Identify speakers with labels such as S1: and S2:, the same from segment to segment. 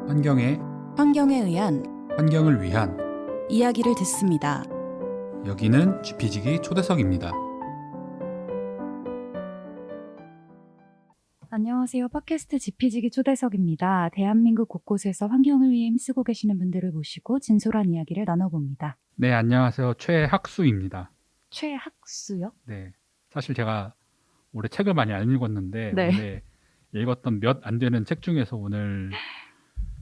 S1: 환경에
S2: 의한
S1: 환경을 위한
S2: 이야기를 듣습니다.
S1: 여기는 GP지기 초대석입니다.
S3: 안녕하세요. 팟캐스트 지피지기 초대석입니다. 대한민국 곳곳에서 환경을 위해 힘쓰고 계시는 분들을 모시고 진솔한 이야기를 나눠봅니다.
S1: 네, 안녕하세요. 최학수입니다.
S3: 최학수요?
S1: 네, 사실 제가 올해 책을 많이 안 읽었는데
S3: 네.
S1: 올해 읽었던 몇 안 되는 책 중에서 오늘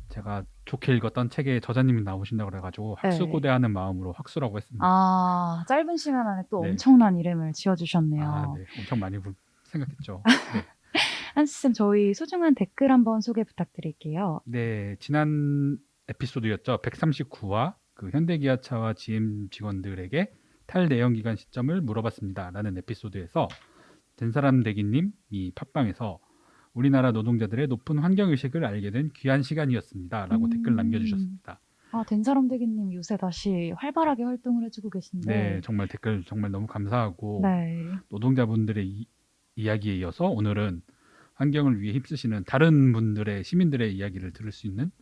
S1: 제가 좋게 읽었던 책에 저자님이 나오신다고 그래가지고 학수고대하는 마음으로 학수라고 했습니다.
S3: 짧은 시간 안에 또
S1: 네.
S3: 엄청난 이름을 지어주셨네요.
S1: 네, 엄청 많이 생각했죠. 네.
S3: 한스쌤, 저희 소중한 댓글 한번 소개 부탁드릴게요.
S1: 네, 지난 에피소드였죠. 139화 그 현대기아차와 GM 직원들에게 탈내연기관 시점을 물어봤습니다. 라는 에피소드에서 된사람 대기님이 팟빵에서 우리나라 노동자들의 높은 환경의식을 알게 된 귀한 시간이었습니다. 라고 댓글 남겨주셨습니다.
S3: 된사람 대기님 요새 다시 활발하게 활동을 해주고 계신데.
S1: 네, 정말 댓글 정말 너무 감사하고
S3: 네.
S1: 노동자분들의 이야기에 이어서 오늘은 환경을 위해 힘쓰시는 다른 분들의 시민들의 이야기를 들을 수 있는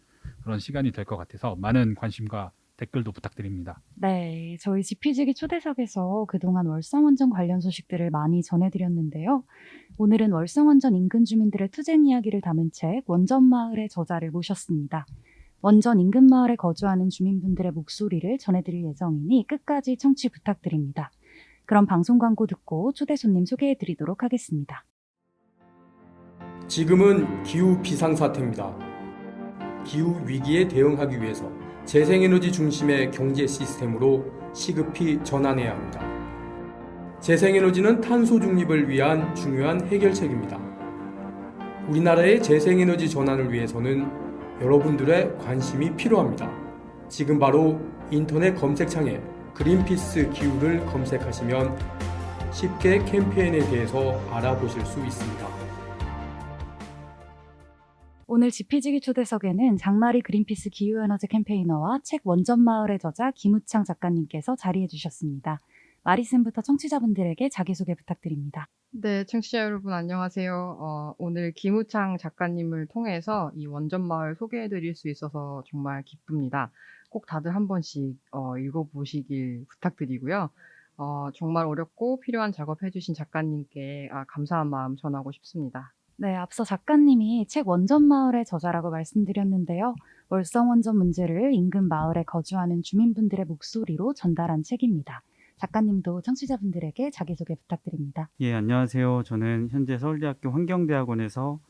S1: 그런 시간이 될 것 같아서 많은 관심과 댓글도 부탁드립니다.
S3: 네, 저희 지피지기 초대석에서 그동안 월성원전 관련 소식들을 많이 전해드렸는데요. 오늘은 월성원전 인근 주민들의 투쟁 이야기를 담은 책 원전마을의 저자를 모셨습니다. 원전 인근 마을에 거주하는 주민분들의 목소리를 전해드릴 예정이니 끝까지 청취 부탁드립니다. 그럼 방송 광고 듣고 초대 손님 소개해드리도록 하겠습니다.
S4: 지금은 기후 비상사태입니다. 기후 위기에 대응하기 위해서 재생에너지 중심의 경제 시스템으로 시급히 전환해야 합니다. 재생에너지는 탄소 중립을 위한 중요한 해결책입니다. 우리나라의 재생에너지 전환을 위해서는 여러분들의 관심이 필요합니다. 지금 바로 인터넷 검색창에 그린피스 기후를 검색하시면 쉽게 캠페인에 대해서 알아보실 수 있습니다.
S3: 오늘 지피지기 초대석에는 장마리 그린피스 기후에너지 캠페이너와 책 원전마을의 저자 김우창 작가님께서 자리해 주셨습니다. 마리쌤부터 청취자분들에게 자기소개 부탁드립니다.
S5: 네, 청취자 여러분 안녕하세요. 오늘 김우창 작가님을 통해서 이 원전마을 소개해드릴 수 있어서 정말 기쁩니다. 꼭 다들 한 번씩 읽어보시길 부탁드리고요. 정말 어렵고 필요한 작업해주신 작가님께 감사한 마음 전하고 싶습니다.
S3: 네, 앞서 작가님이 책 원전마을의 저자라고 말씀드렸는데요. 월성원전 문제를 인근 마을에 거주하는 주민분들의 목소리로 전달한 책입니다. 작가님도 청취자분들에게 자기소개 부탁드립니다.
S6: 예, 안녕하세요. 저는 현재 서울대학교 환경대학원에서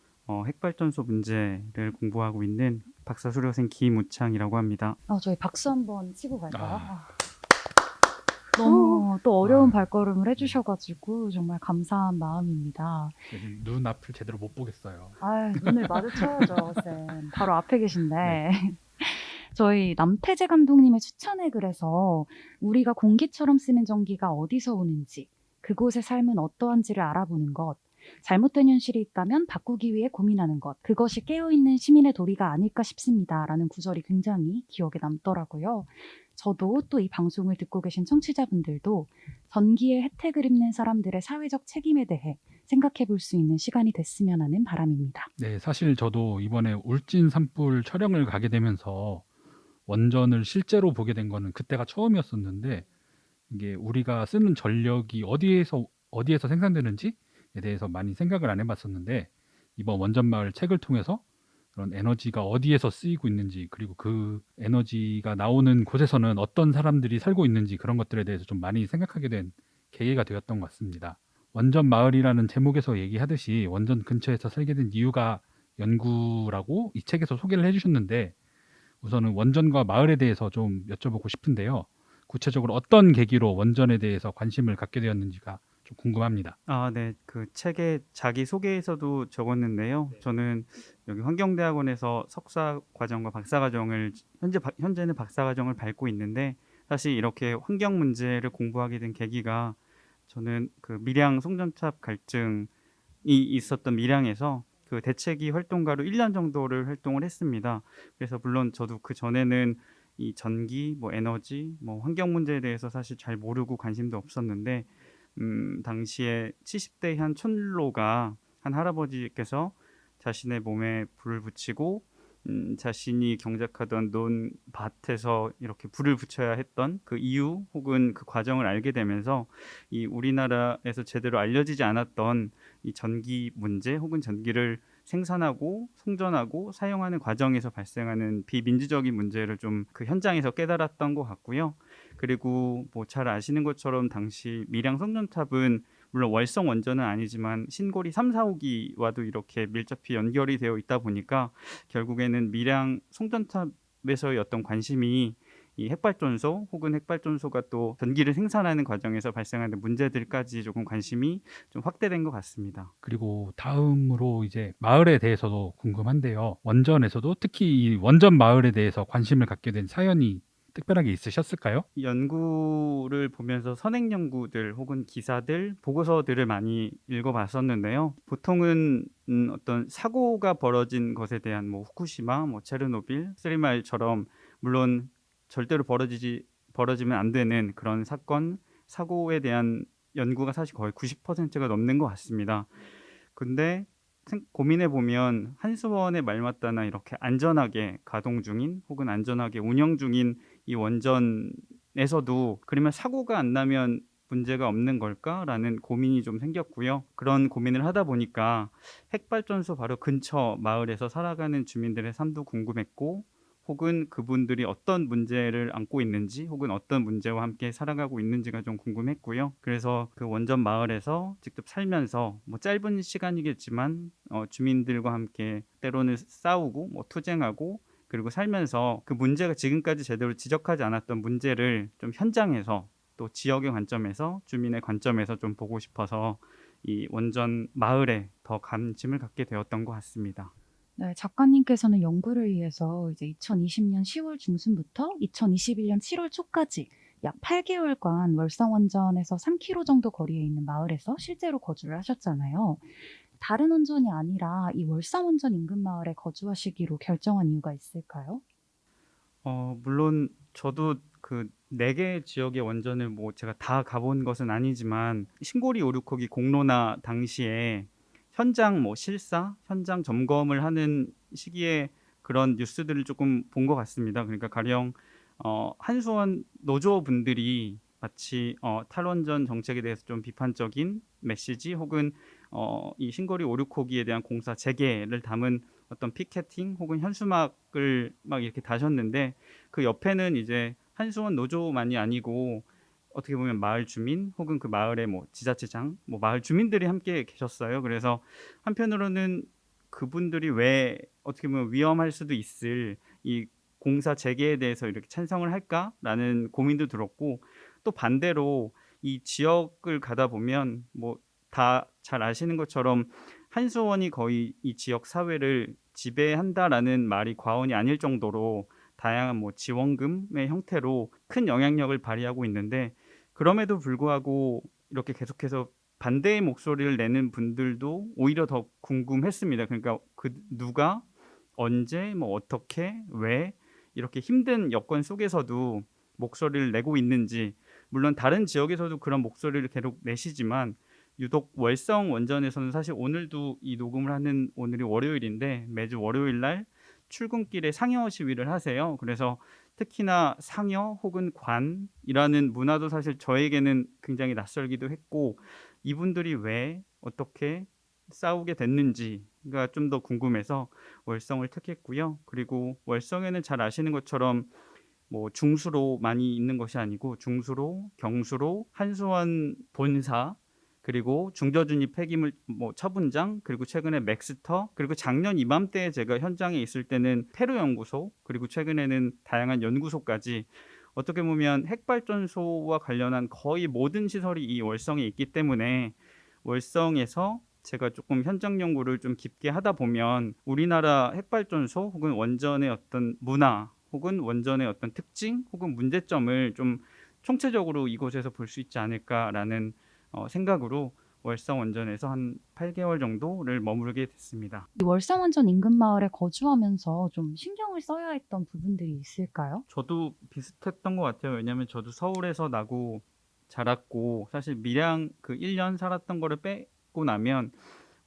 S6: 핵발전소 문제를 공부하고 있는 박사수료생 김우창이라고 합니다.
S3: 저희 박수 한번 치고 갈까요? 너무 또 어려운 발걸음을 해주셔가지고 정말 감사한 마음입니다.
S1: 눈앞을 제대로 못 보겠어요.
S3: 눈을 마주쳐야죠, 쌤. 바로 앞에 계신데. 네. 저희 남태재 감독님의 추천의 글에서 우리가 공기처럼 쓰는 전기가 어디서 오는지, 그곳의 삶은 어떠한지를 알아보는 것, 잘못된 현실이 있다면 바꾸기 위해 고민하는 것, 그것이 깨어있는 시민의 도리가 아닐까 싶습니다. 라는 구절이 굉장히 기억에 남더라고요. 저도 또 이 방송을 듣고 계신 청취자분들도 전기의 혜택을 입는 사람들의 사회적 책임에 대해 생각해 볼 수 있는 시간이 됐으면 하는 바람입니다.
S1: 네, 사실 저도 이번에 울진 산불 촬영을 가게 되면서 원전을 실제로 보게 된 거는 그때가 처음이었었는데 이게 우리가 쓰는 전력이 어디에서 생산되는지에 대해서 많이 생각을 안 해봤었는데 이번 원전마을 책을 통해서 그런 에너지가 어디에서 쓰이고 있는지 그리고 그 에너지가 나오는 곳에서는 어떤 사람들이 살고 있는지 그런 것들에 대해서 좀 많이 생각하게 된 계기가 되었던 것 같습니다. 원전마을이라는 제목에서 얘기하듯이 원전 근처에서 살게 된 이유가 연구라고 이 책에서 소개를 해주셨는데 우선은 원전과 마을에 대해서 좀 여쭤보고 싶은데요. 구체적으로 어떤 계기로 원전에 대해서 관심을 갖게 되었는지가 좀 궁금합니다.
S6: 네. 그 책의 자기 소개에서도 적었는데요. 저는 여기 환경대학원에서 석사 과정과 박사 과정을 현재는 박사 과정을 밟고 있는데 사실 이렇게 환경 문제를 공부하게 된 계기가 저는 그 밀양 송전탑 갈증이 있었던 밀양에서 그 대책위 활동가로 1년 정도를 활동을 했습니다. 그래서 물론 저도 그 전에는 이 전기, 에너지, 환경 문제에 대해서 사실 잘 모르고 관심도 없었는데 당시에 70대 한 촌로가 한 할아버지께서 자신의 몸에 불을 붙이고 자신이 경작하던 논밭에서 이렇게 불을 붙여야 했던 그 이유 혹은 그 과정을 알게 되면서 이 우리나라에서 제대로 알려지지 않았던 이 전기 문제 혹은 전기를 생산하고 송전하고 사용하는 과정에서 발생하는 비민주적인 문제를 좀 그 현장에서 깨달았던 것 같고요. 그리고 뭐 잘 아시는 것처럼 당시 밀양 송전탑은 물론 월성 원전은 아니지만 신고리 3, 4호기와도 이렇게 밀접히 연결이 되어 있다 보니까 결국에는 밀양 송전탑에서의 어떤 관심이 이 핵발전소 혹은 핵발전소가 또 전기를 생산하는 과정에서 발생하는 문제들까지 조금 관심이 좀 확대된 것 같습니다.
S1: 그리고 다음으로 이제 마을에 대해서도 궁금한데요. 원전에서도 특히 이 원전 마을에 대해서 관심을 갖게 된 사연이 특별하게 있으셨을까요?
S6: 이 연구를 보면서 선행 연구들 혹은 기사들, 보고서들을 많이 읽어봤었는데요. 보통은 어떤 사고가 벌어진 것에 대한 뭐 후쿠시마, 뭐 체르노빌, 쓰리마일처럼 물론 절대로 벌어지면 안 되는 그런 사건, 사고에 대한 연구가 사실 거의 90%가 넘는 것 같습니다. 근데 고민해 보면 한수원의 말맞다나 이렇게 안전하게 가동 중인 혹은 안전하게 운영 중인 이 원전에서도 그러면 사고가 안 나면 문제가 없는 걸까라는 고민이 좀 생겼고요. 그런 고민을 하다 보니까 핵발전소 바로 근처 마을에서 살아가는 주민들의 삶도 궁금했고 혹은 그분들이 어떤 문제를 안고 있는지 혹은 어떤 문제와 함께 살아가고 있는지가 좀 궁금했고요. 그래서 그 원전 마을에서 직접 살면서 뭐 짧은 시간이겠지만 주민들과 함께 때로는 싸우고 뭐 투쟁하고 그리고 살면서 그 문제가 지금까지 제대로 지적하지 않았던 문제를 좀 현장에서 또 지역의 관점에서 주민의 관점에서 좀 보고 싶어서 이 원전 마을에 더 관심을 갖게 되었던 것 같습니다.
S3: 네, 작가님께서는 연구를 위해서 이제 2020년 10월 중순부터 2021년 7월 초까지 약 8개월간 월성원전에서 3km 정도 거리에 있는 마을에서 실제로 거주를 하셨잖아요. 다른 원전이 아니라 이 월성원전 인근 마을에 거주하시기로 결정한 이유가 있을까요?
S6: 물론 저도 그 4개 지역의 원전을 뭐 제가 다 가본 것은 아니지만 신고리 5, 6호기 공론화 당시에 현장 뭐 실사, 현장 점검을 하는 시기에 그런 뉴스들을 조금 본 것 같습니다. 그러니까 가령 한수원 노조분들이 마치 탈원전 정책에 대해서 좀 비판적인 메시지 혹은 이 신고리 5, 6호기에 대한 공사 재개를 담은 어떤 피켓팅 혹은 현수막을 막 이렇게 다셨는데 그 옆에는 이제 한수원 노조만이 아니고 어떻게 보면 마을 주민 혹은 그 마을의 뭐 지자체장, 뭐 마을 주민들이 함께 계셨어요. 그래서 한편으로는 그분들이 왜 어떻게 보면 위험할 수도 있을 이 공사 재개에 대해서 이렇게 찬성을 할까라는 고민도 들었고 또 반대로 이 지역을 가다 보면 뭐 다 잘 아시는 것처럼 한수원이 거의 이 지역 사회를 지배한다라는 말이 과언이 아닐 정도로 다양한 뭐 지원금의 형태로 큰 영향력을 발휘하고 있는데 그럼에도 불구하고 이렇게 계속해서 반대의 목소리를 내는 분들도 오히려 더 궁금했습니다. 그러니까 그 누가 언제 뭐 어떻게 왜 이렇게 힘든 여건 속에서도 목소리를 내고 있는지 물론 다른 지역에서도 그런 목소리를 계속 내시지만 유독 월성 원전에서는 사실 오늘도 이 녹음을 하는 오늘이 월요일인데 매주 월요일 날 출근길에 상여 시위를 하세요. 그래서 특히나 상여 혹은 관이라는 문화도 사실 저에게는 굉장히 낯설기도 했고 이분들이 왜 어떻게 싸우게 됐는지가 좀 더 궁금해서 월성을 택했고요. 그리고 월성에는 잘 아시는 것처럼 뭐 중수로 많이 있는 것이 아니고 중수로, 경수로, 한수원 본사 그리고 중저준위 폐기물 뭐 처분장 그리고 최근에 맥스터 그리고 작년 이맘때 제가 현장에 있을 때는 테러 연구소 그리고 최근에는 다양한 연구소까지 어떻게 보면 핵발전소와 관련한 거의 모든 시설이 이 월성에 있기 때문에 월성에서 제가 조금 현장 연구를 좀 깊게 하다 보면 우리나라 핵발전소 혹은 원전의 어떤 문화 혹은 원전의 어떤 특징 혹은 문제점을 좀 총체적으로 이곳에서 볼 수 있지 않을까라는 생각으로 월성 원전에서 한 8개월 정도를 머무르게 됐습니다.
S3: 이 월성원전 인근 마을에 거주하면서 좀 신경을 써야 했던 부분들이 있을까요?
S6: 저도 비슷했던 것 같아요. 왜냐하면 저도 서울에서 나고 자랐고 사실 밀양 그 1년 살았던 거를 빼고 나면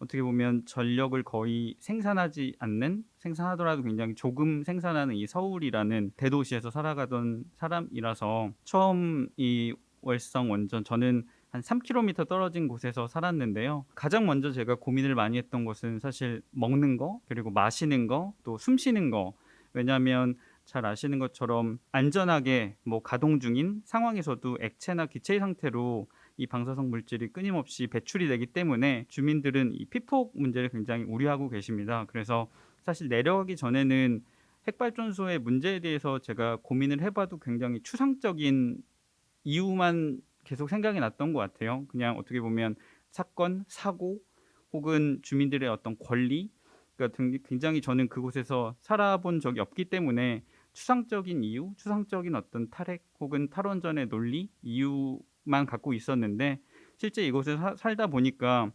S6: 어떻게 보면 전력을 거의 생산하지 않는, 생산하더라도 굉장히 조금 생산하는 이 서울이라는 대도시에서 살아가던 사람이라서 처음 이 월성 원전, 저는 한 3km 떨어진 곳에서 살았는데요. 가장 먼저 제가 고민을 많이 했던 것은 사실 먹는 거, 그리고 마시는 거, 또 숨 쉬는 거. 왜냐하면 잘 아시는 것처럼 안전하게 뭐 가동 중인 상황에서도 액체나 기체 상태로 이 방사성 물질이 끊임없이 배출이 되기 때문에 주민들은 이 피폭 문제를 굉장히 우려하고 계십니다. 그래서 사실 내려가기 전에는 핵발전소의 문제에 대해서 제가 고민을 해봐도 굉장히 추상적인 이유만 계속 생각이 났던 것 같아요. 그냥 어떻게 보면 사건, 사고 혹은 주민들의 어떤 권리, 그러니까 굉장히 저는 그곳에서 살아본 적이 없기 때문에 추상적인 이유, 추상적인 어떤 탈핵 혹은 탈원전의 논리, 이유만 갖고 있었는데 실제 이곳에 살다 보니까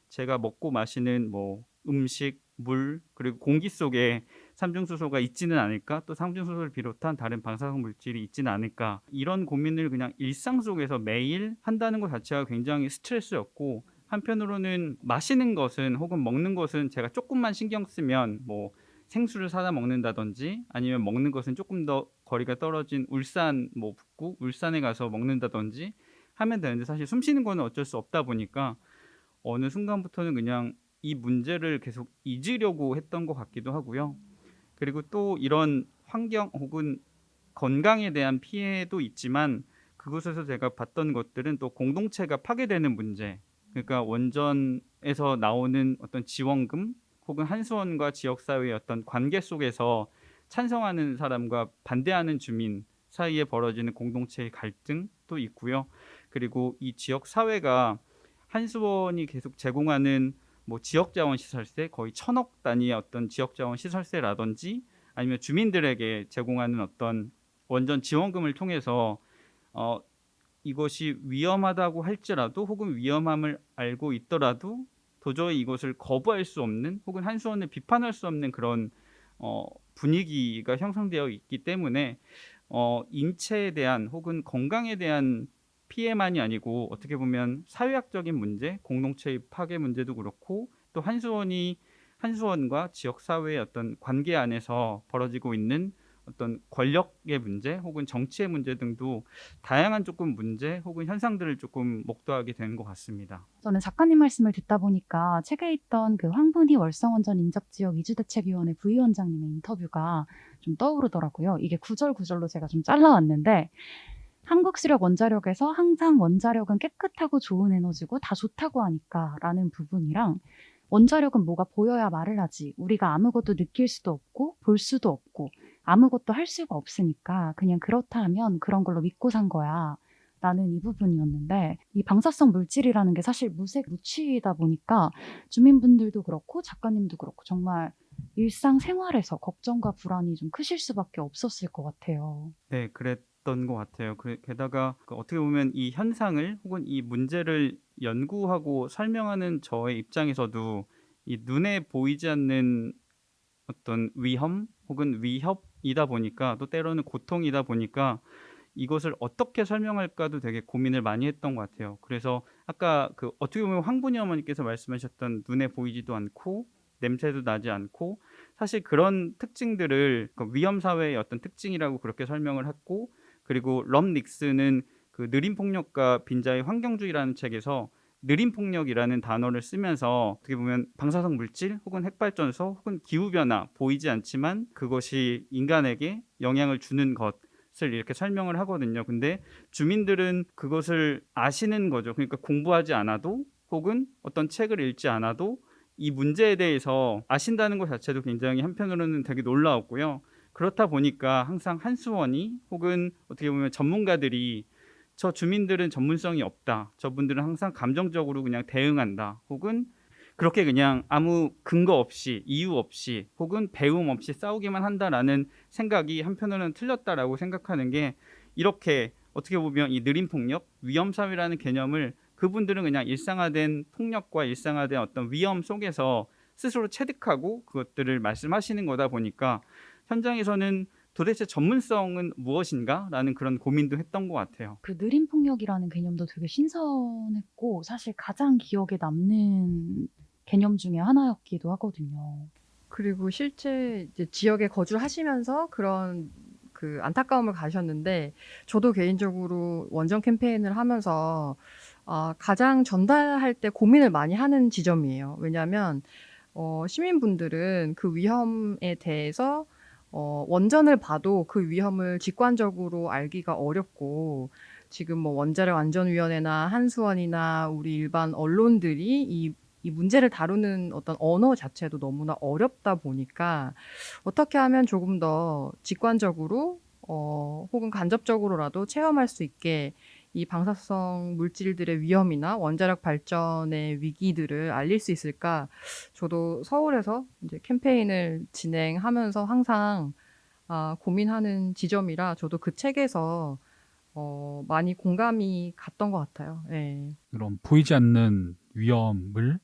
S6: 제가 먹고 마시는 뭐 음식, 물, 그리고 공기 속에 삼중수소가 있지는 않을까, 또 삼중수소를 비롯한 다른 방사성 물질이 있지는 않을까, 이런 고민을 그냥 일상 속에서 매일 한다는 것 자체가 굉장히 스트레스였고, 한편으로는 마시는 것은 혹은 먹는 것은 제가 조금만 신경 쓰면 뭐 생수를 사다 먹는다든지 아니면 먹는 것은 조금 더 거리가 떨어진 울산 뭐 북구 울산에 가서 먹는다든지 하면 되는데, 사실 숨 쉬는 거는 어쩔 수 없다 보니까 어느 순간부터는 그냥 이 문제를 계속 잊으려고 했던 것 같기도 하고요. 그리고 또 이런 환경 혹은 건강에 대한 피해도 있지만 그곳에서 제가 봤던 것들은 또 공동체가 파괴되는 문제, 그러니까 원전에서 나오는 어떤 지원금 혹은 한수원과 지역사회의 어떤 관계 속에서 찬성하는 사람과 반대하는 주민 사이에 벌어지는 공동체의 갈등도 있고요. 그리고 이 지역사회가 한수원이 계속 제공하는 뭐 지역자원시설세, 거의 1,000억 단위의 어떤 지역자원시설세라든지 아니면 주민들에게 제공하는 어떤 원전 지원금을 통해서 이것이 위험하다고 할지라도 혹은 위험함을 알고 있더라도 도저히 이것을 거부할 수 없는 혹은 한수원을 비판할 수 없는 그런 분위기가 형성되어 있기 때문에 인체에 대한 혹은 건강에 대한 피해만이 아니고 어떻게 보면 사회학적인 문제, 공동체의 파괴 문제도 그렇고, 또 한수원과 지역사회의 어떤 관계 안에서 벌어지고 있는 어떤 권력의 문제 혹은 정치의 문제 등도 다양한 조금 문제 혹은 현상들을 조금 목도하게 된 것 같습니다.
S3: 저는 작가님 말씀을 듣다 보니까 책에 있던 그 황문희 월성원전 인접지역 이주대책위원회 부위원장님의 인터뷰가 좀 떠오르더라고요. 이게 구절구절로 제가 좀 잘라왔는데, 한국수력 원자력에서 항상 원자력은 깨끗하고 좋은 에너지고 다 좋다고 하니까 라는 부분이랑, 원자력은 뭐가 보여야 말을 하지, 우리가 아무것도 느낄 수도 없고 볼 수도 없고 아무것도 할 수가 없으니까 그냥 그렇다 하면 그런 걸로 믿고 산 거야 라는 이 부분이었는데, 이 방사성 물질이라는 게 사실 무색 무취이다 보니까 주민분들도 그렇고 작가님도 그렇고 정말 일상생활에서 걱정과 불안이 좀 크실 수밖에 없었을 것 같아요.
S6: 네, 그랬던 것 같아요. 게다가 어떻게 보면 이 현상을 혹은 이 문제를 연구하고 설명하는 저의 입장에서도 이 눈에 보이지 않는 어떤 위험 혹은 위협이다 보니까, 또 때로는 고통이다 보니까 이것을 어떻게 설명할까도 되게 고민을 많이 했던 것 같아요. 그래서 아까 어떻게 보면 황분이 어머니께서 말씀하셨던 눈에 보이지도 않고 냄새도 나지 않고, 사실 그런 특징들을 위험 사회의 어떤 특징이라고 그렇게 설명을 했고, 그리고 럼 닉스는 그 느린 폭력과 빈자의 환경주의라는 책에서 느린 폭력이라는 단어를 쓰면서 어떻게 보면 방사성 물질 혹은 핵발전소 혹은 기후변화, 보이지 않지만 그것이 인간에게 영향을 주는 것을 이렇게 설명을 하거든요. 근데 주민들은 그것을 아시는 거죠. 그러니까 공부하지 않아도 혹은 어떤 책을 읽지 않아도 이 문제에 대해서 아신다는 것 자체도 굉장히 한편으로는 되게 놀라웠고요. 그렇다 보니까 항상 한수원이 혹은 어떻게 보면 전문가들이 저 주민들은 전문성이 없다, 저분들은 항상 감정적으로 그냥 대응한다, 혹은 그렇게 그냥 아무 근거 없이 이유 없이 혹은 배움 없이 싸우기만 한다라는 생각이 한편으로는 틀렸다라고 생각하는 게, 이렇게 어떻게 보면 이 느린 폭력, 위험 사회라는 개념을 그분들은 그냥 일상화된 폭력과 일상화된 어떤 위험 속에서 스스로 체득하고 그것들을 말씀하시는 거다 보니까 현장에서는 도대체 전문성은 무엇인가라는 그런 고민도 했던 것 같아요.
S3: 그 느린 폭력이라는 개념도 되게 신선했고, 사실 가장 기억에 남는 개념 중에 하나였기도 하거든요.
S5: 그리고 실제 이제 지역에 거주를 하시면서 그런 그 안타까움을 가셨는데 저도 개인적으로 원전 캠페인을 하면서 가장 전달할 때 고민을 많이 하는 지점이에요. 왜냐하면 시민분들은 그 위험에 대해서 원전을 봐도 그 위험을 직관적으로 알기가 어렵고 지금 뭐 원자력 안전위원회나 한수원이나 우리 일반 언론들이 이 문제를 다루는 어떤 언어 자체도 너무나 어렵다 보니까 어떻게 하면 조금 더 직관적으로 혹은 간접적으로라도 체험할 수 있게 이 방사성 물질들의 위험이나 원자력 발전의 위기들을 알릴 수 있을까? 저도 서울에서 이제 캠페인을 진행하면서 항상 고민하는 지점이라 저도 그 책에서 많이 공감이 갔던 것 같아요. 네.
S1: 그럼 보이지 않는 위험을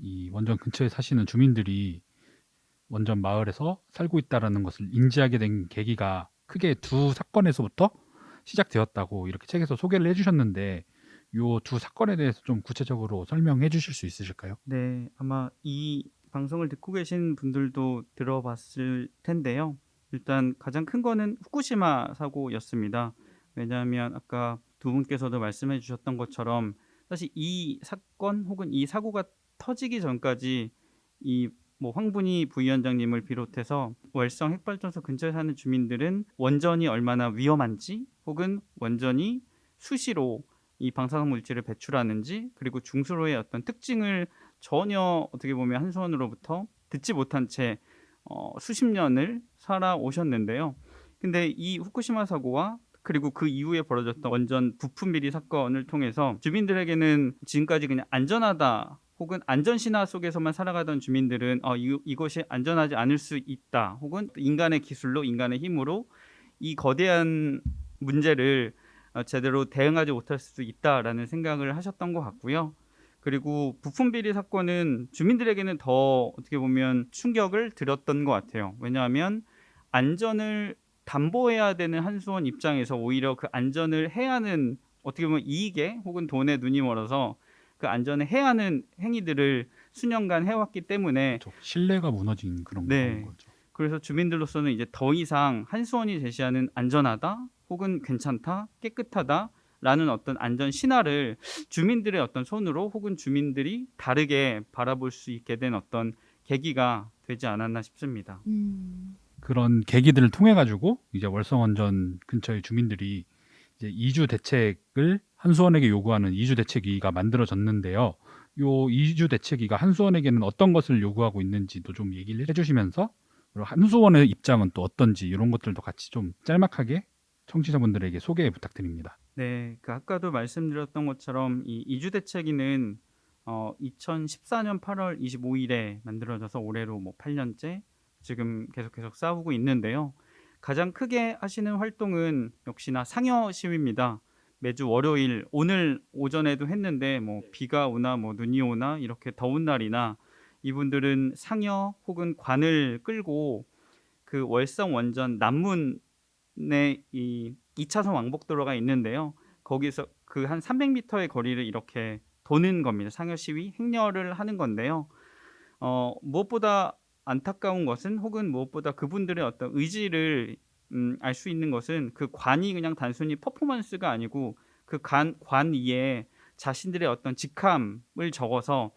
S1: 이 원전 근처에 사시는 주민들이 원전 마을에서 살고 있다라는 것을 인지하게 된 계기가 크게 두 사건에서부터 시작되었다고 이렇게 책에서 소개를 해주셨는데 요 두 사건에 대해서 좀 구체적으로 설명해 주실 수 있으실까요?
S6: 네, 아마 이 방송을 듣고 계신 분들도 들어봤을 텐데요. 일단 가장 큰 거는 후쿠시마 사고였습니다. 왜냐하면 아까 두 분께서도 말씀해 주셨던 것처럼 사실 이 사건 혹은 이 사고가 터지기 전까지 이 뭐 황분희 부위원장님을 비롯해서 월성 핵발전소 근처에 사는 주민들은 원전이 얼마나 위험한지 혹은 원전이 수시로 이 방사성 물질을 배출하는지 그리고 중수로의 어떤 특징을 전혀 어떻게 보면 한수원으로부터 듣지 못한 채 수십 년을 살아오셨는데요. 근데 이 후쿠시마 사고와 그리고 그 이후에 벌어졌던 원전 부품 비리 사건을 통해서 주민들에게는 지금까지 그냥 안전하다 혹은 안전신화 속에서만 살아가던 주민들은 이것이 안전하지 않을 수 있다 혹은 인간의 기술로 인간의 힘으로 이 거대한 문제를 제대로 대응하지 못할 수도 있다라는 생각을 하셨던 것 같고요. 그리고 부품 비리 사건은 주민들에게는 더 어떻게 보면 충격을 드렸던 것 같아요. 왜냐하면 안전을 담보해야 되는 한수원 입장에서 오히려 그 안전을 해하는 어떻게 보면 이익에 혹은 돈에 눈이 멀어서 그 안전을 해하는 행위들을 수년간 해왔기 때문에
S1: 신뢰가 무너진 그런
S6: 네.
S1: 거죠.
S6: 그래서 주민들로서는 이제 더 이상 한수원이 제시하는 안전하다 혹은 괜찮다, 깨끗하다라는 어떤 안전 신화를 주민들의 어떤 손으로 혹은 주민들이 다르게 바라볼 수 있게 된 어떤 계기가 되지 않았나 싶습니다.
S1: 그런 계기들을 통해 가지고 이제 월성 원전 근처의 주민들이 이제 이주 대책을 한수원에게 요구하는 이주 대책위가 만들어졌는데요. 요 이주 대책위가 한수원에게는 어떤 것을 요구하고 있는지도 좀 얘기를 해주시면서 그리고 한수원의 입장은 또 어떤지 이런 것들도 같이 좀 짤막하게 청취자분들에게 소개 부탁드립니다.
S6: 네, 그 아까도 말씀드렸던 것처럼 이 이주 대책위는 2014년 8월 25일에 만들어져서 올해로 뭐 8년째 지금 계속 싸우고 있는데요. 가장 크게 하시는 활동은 역시나 상여 시위입니다. 매주 월요일, 오늘 오전에도 했는데 뭐 비가 오나 뭐 눈이 오나 이렇게 더운 날이나 이분들은 상여 혹은 관을 끌고 그 월성 원전 남문에 이 2차선 왕복도로가 있는데요. 거기서 그 한 300m의 거리를 이렇게 도는 겁니다. 상여 시위 행렬을 하는 건데요. 무엇보다 안타까운 것은 혹은 무엇보다 그분들의 어떤 의지를 알 수 있는 것은 그 관이 그냥 단순히 퍼포먼스가 아니고 그 관 위에 자신들의 어떤 직함을 적어서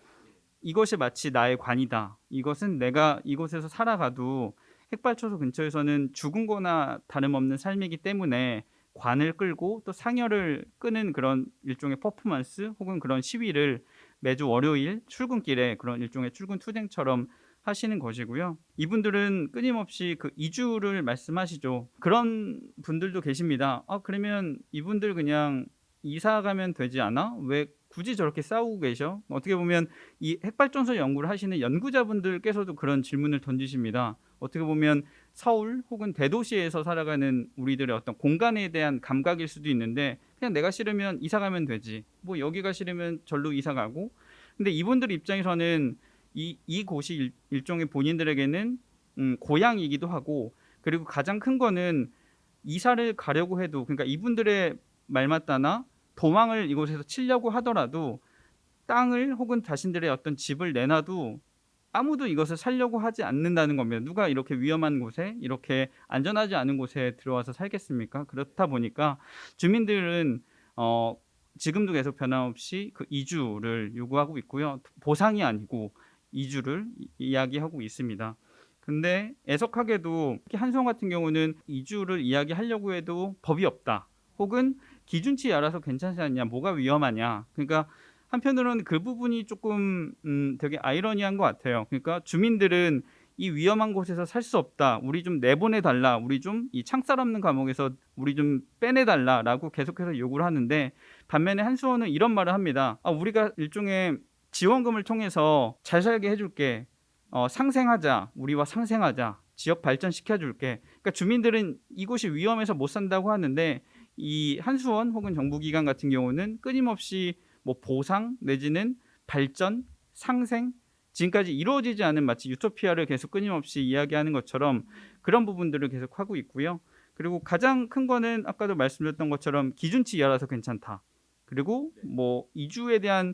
S6: 이것이 마치 나의 관이다. 이것은 내가 이곳에서 살아가도 핵발전소 근처에서는 죽은 거나 다름없는 삶이기 때문에 관을 끌고 또 상여를 끄는 그런 일종의 퍼포먼스 혹은 그런 시위를 매주 월요일 출근길에 그런 일종의 출근 투쟁처럼 하시는 것이고요. 이분들은 끊임없이 그 이주를 말씀하시죠. 그런 분들도 계십니다. 그러면 이분들 그냥 이사 가면 되지 않아? 왜 굳이 저렇게 싸우고 계셔? 어떻게 보면 이 핵발전소 연구를 하시는 연구자분들께서도 그런 질문을 던지십니다. 어떻게 보면 서울 혹은 대도시에서 살아가는 우리들의 어떤 공간에 대한 감각일 수도 있는데 그냥 내가 싫으면 이사 가면 되지. 뭐 여기가 싫으면 절로 이사 가고. 근데 이분들 입장에서는 이 곳이 일종의 본인들에게는 고향이기도 하고 그리고 가장 큰 거는 이사를 가려고 해도 그러니까 이분들의 말 맞다나 도망을 이곳에서 치려고 하더라도 땅을 혹은 자신들의 어떤 집을 내놔도 아무도 이것을 살려고 하지 않는다는 겁니다. 누가 이렇게 위험한 곳에, 이렇게 안전하지 않은 곳에 들어와서 살겠습니까? 그렇다 보니까 주민들은 지금도 계속 변함없이 그 이주를 요구하고 있고요. 보상이 아니고 이주를 이야기하고 있습니다. 근데 애석하게도 특히 한수원 같은 경우는 이주를 이야기하려고 해도 법이 없다. 혹은 기준치 알아서 괜찮지 않냐, 뭐가 위험하냐. 그러니까 한편으로는 그 부분이 조금 되게 아이러니한 것 같아요. 그러니까 주민들은 이 위험한 곳에서 살 수 없다. 우리 좀 내보내달라. 우리 좀 이 창살 없는 감옥에서 우리 좀 빼내달라라고 계속해서 요구를 하는데, 반면에 한수원은 이런 말을 합니다. 우리가 일종의 지원금을 통해서 잘 살게 해줄게. 상생하자. 우리와 상생하자. 지역 발전시켜줄게. 그러니까 주민들은 이곳이 위험해서 못 산다고 하는데, 이 한수원 혹은 정부기관 같은 경우는 끊임없이 뭐 보상 내지는 발전, 상생, 지금까지 이루어지지 않은 마치 유토피아를 계속 끊임없이 이야기하는 것처럼 그런 부분들을 계속 하고 있고요. 그리고 가장 큰 거는 아까도 말씀드렸던 것처럼 기준치 이하라서 괜찮다. 그리고 뭐 이주에 대한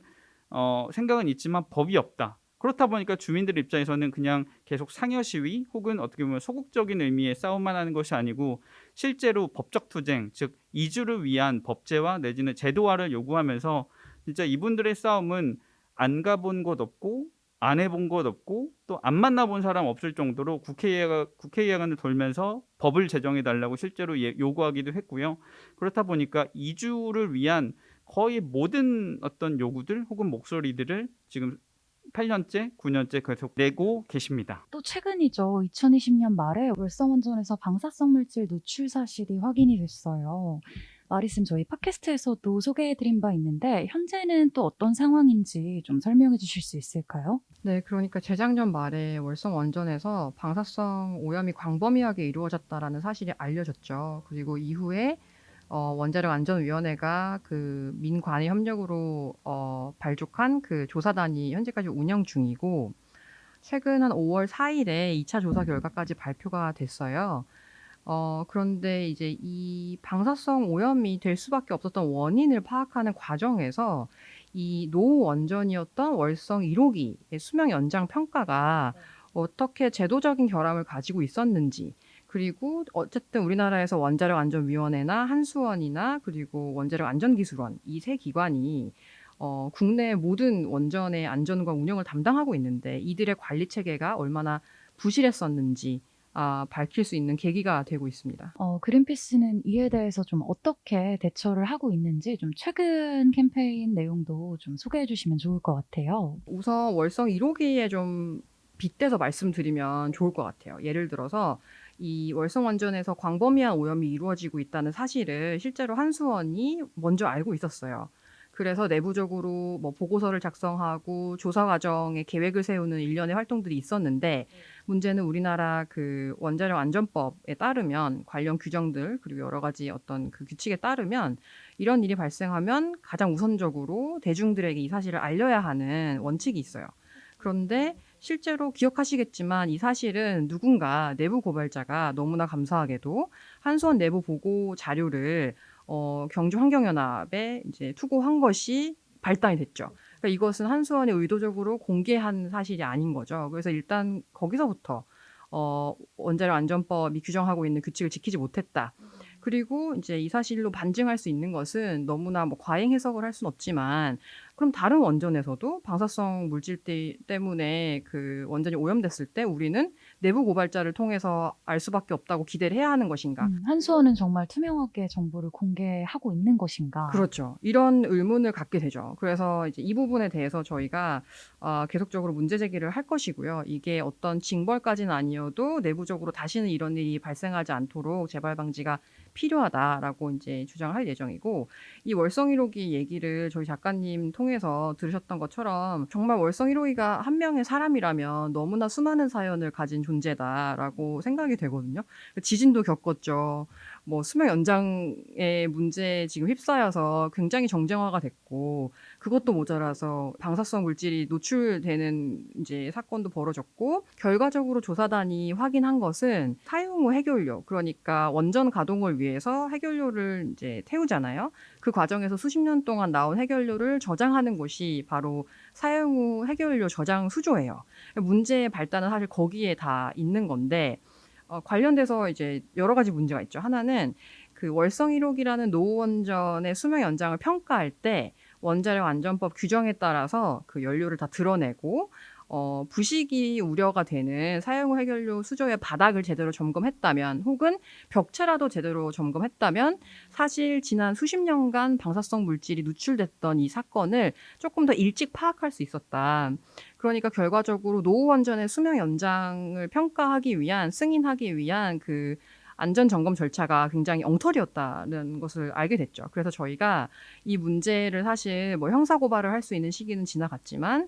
S6: 생각은 있지만 법이 없다. 그렇다 보니까 주민들 입장에서는 그냥 계속 상여 시위 혹은 어떻게 보면 소극적인 의미의 싸움만 하는 것이 아니고 실제로 법적 투쟁, 즉 이주를 위한 법제화 내지는 제도화를 요구하면서 진짜 이분들의 싸움은 안 가본 곳 없고 안 해본 곳 없고 또 안 만나본 사람 없을 정도로 국회의회관을 돌면서 법을 제정해 달라고 실제로 요구하기도 했고요. 그렇다 보니까 이주를 위한 거의 모든 어떤 요구들 혹은 목소리들을 지금 8년째, 9년째 계속 내고 계십니다.
S3: 또 최근이죠. 2020년 말에 월성원전에서 방사성 물질 노출 사실이 확인이 됐어요. 말 있으면 저희 팟캐스트에서도 소개해드린 바 있는데 현재는 또 어떤 상황인지 좀 설명해 주실 수 있을까요?
S5: 네, 그러니까 재작년 말에 월성 원전에서 방사성 오염이 광범위하게 이루어졌다라는 사실이 알려졌죠. 그리고 이후에 원자력 안전위원회가 그 민관의 협력으로 발족한 그 조사단이 현재까지 운영 중이고, 최근 한 5월 4일에 2차 조사 결과까지 발표가 됐어요. 그런데 이제 이 방사성 오염이 될 수밖에 없었던 원인을 파악하는 과정에서 이 노후 원전이었던 월성 1호기의 수명 연장 평가가 어떻게 제도적인 결함을 가지고 있었는지, 그리고 어쨌든 우리나라에서 원자력 안전위원회나 한수원이나 그리고 원자력 안전기술원 이 세 기관이 국내 모든 원전의 안전과 운영을 담당하고 있는데 이들의 관리 체계가 얼마나 부실했었는지 밝힐 수 있는 계기가 되고 있습니다.
S3: 그린피스는 이에 대해서 좀 어떻게 대처를 하고 있는지 좀 최근 캠페인 내용도 좀 소개해 주시면 좋을 것 같아요.
S5: 우선 월성 1호기에 좀 빗대서 말씀드리면 좋을 것 같아요. 예를 들어서 이 월성 원전에서 광범위한 오염이 이루어지고 있다는 사실을 실제로 한수원이 먼저 알고 있었어요. 그래서 내부적으로 뭐 보고서를 작성하고 조사 과정에 계획을 세우는 일련의 활동들이 있었는데, 문제는 우리나라 그 원자력 안전법에 따르면 관련 규정들 그리고 여러 가지 어떤 그 규칙에 따르면 이런 일이 발생하면 가장 우선적으로 대중들에게 이 사실을 알려야 하는 원칙이 있어요. 그런데 실제로 기억하시겠지만 이 사실은 누군가 내부 고발자가 너무나 감사하게도 한수원 내부 보고 자료를 경주환경연합에 이제 투고한 것이 발단이 됐죠. 그러니까 이것은 한수원이 의도적으로 공개한 사실이 아닌 거죠. 그래서 일단 거기서부터 원자력 안전법이 규정하고 있는 규칙을 지키지 못했다. 그리고 이제 이 사실로 반증할 수 있는 것은 너무나 뭐 과잉 해석을 할 수는 없지만, 그럼 다른 원전에서도 방사성 물질 때문에 그 원전이 오염됐을 때 우리는 내부 고발자를 통해서 알 수밖에 없다고 기대를 해야 하는 것인가?
S3: 한수원은 정말 투명하게 정보를 공개하고 있는 것인가?
S5: 그렇죠. 이런 의문을 갖게 되죠. 그래서 이제 이 부분에 대해서 저희가 계속적으로 문제 제기를 할 것이고요. 이게 어떤 징벌까지는 아니어도 내부적으로 다시는 이런 일이 발생하지 않도록 재발 방지가 필요하다라고 이제 주장할 예정이고, 이 월성 1호기 얘기를 저희 작가님 통해서 들으셨던 것처럼 정말 월성 1호기가 한 명의 사람이라면 너무나 수많은 사연을 가진 존재다라고 생각이 되거든요. 지진도 겪었죠. 뭐 수명 연장의 문제에 지금 휩싸여서 굉장히 정쟁화가 됐고, 그것도 모자라서 방사성 물질이 노출되는 이제 사건도 벌어졌고, 결과적으로 조사단이 확인한 것은 사용 후 해결료, 그러니까 원전 가동을 위해서 해결료를 이제 태우잖아요. 그 과정에서 수십 년 동안 나온 해결료를 저장하는 곳이 바로 사용 후 해결료 저장 수조예요. 문제의 발단은 사실 거기에 다 있는 건데, 관련돼서 이제 여러 가지 문제가 있죠. 하나는 그 월성 1호기라는 노후원전의 수명 연장을 평가할 때 원자력 안전법 규정에 따라서 그 연료를 다 드러내고 부식이 우려가 되는 사용 후 해결료 수조의 바닥을 제대로 점검했다면, 혹은 벽체라도 제대로 점검했다면 사실 지난 수십 년간 방사성 물질이 누출됐던 이 사건을 조금 더 일찍 파악할 수 있었다. 그러니까 결과적으로 노후원전의 수명 연장을 평가하기 위한, 승인하기 위한 그 안전 점검 절차가 굉장히 엉터리였다는 것을 알게 됐죠. 그래서 저희가 이 문제를 사실 뭐 형사 고발을 할 수 있는 시기는 지나갔지만